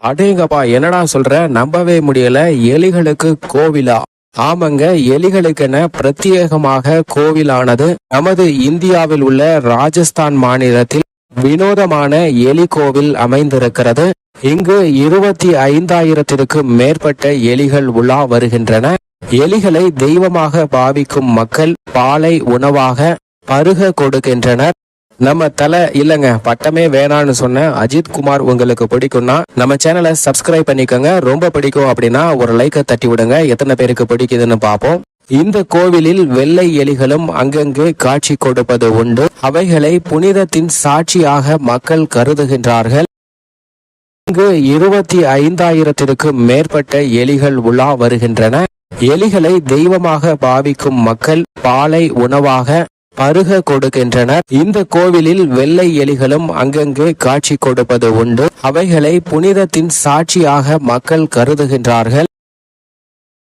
அடேங்கப்பா, என்னடா சொல்ற, நம்பவே முடியல. எலிகளுக்கு கோவிலா? ஆமாங்க, எலிகளுக்கென பிரத்யேகமாக கோவிலானது நமது இந்தியாவில் உள்ள ராஜஸ்தான் மாநிலத்தில் வினோதமான எலி கோவில் அமைந்திருக்கிறது. இங்கு 25,000 மேற்பட்ட எலிகள் உலா வருகின்றன. எலிகளை தெய்வமாக பாவிக்கும் மக்கள் பாலை உணவாக பருக கொடுக்கின்றனர். நம்ம தலை இல்லங்க, பட்டமே வேணான்னு சொன்ன அஜித் குமார் உங்களுக்கு பிடிக்கும்னா நம்ம சேனலை சப்ஸ்கிரைப் பண்ணிக்கோங்க. ரொம்ப பிடிக்கும் அப்படின்னா ஒரு லைக்கை தட்டி விடுங்க. எத்தனை பேருக்கு பிடிக்குதுன்னு பார்ப்போம். இந்த கோவிலில் வெள்ளை எலிகளும் அங்கங்கே காட்சி கொடுப்பது உண்டு. அவைகளை புனிதத்தின் சாட்சியாக மக்கள் கருதுகின்றார்கள். இங்கு 25,000 மேற்பட்ட எலிகள் உலா வருகின்றன. எலிகளை தெய்வமாக பாவிக்கும் மக்கள் பாலை உணவாக பருக கொடுக்கின்றனர். இந்த கோவிலில் வெள்ளை எலிகளும் அங்கங்கே காட்சி கொடுப்பது உண்டு. அவைகளை புனிதத்தின் சாட்சியாக மக்கள் கருதுகின்றார்கள்.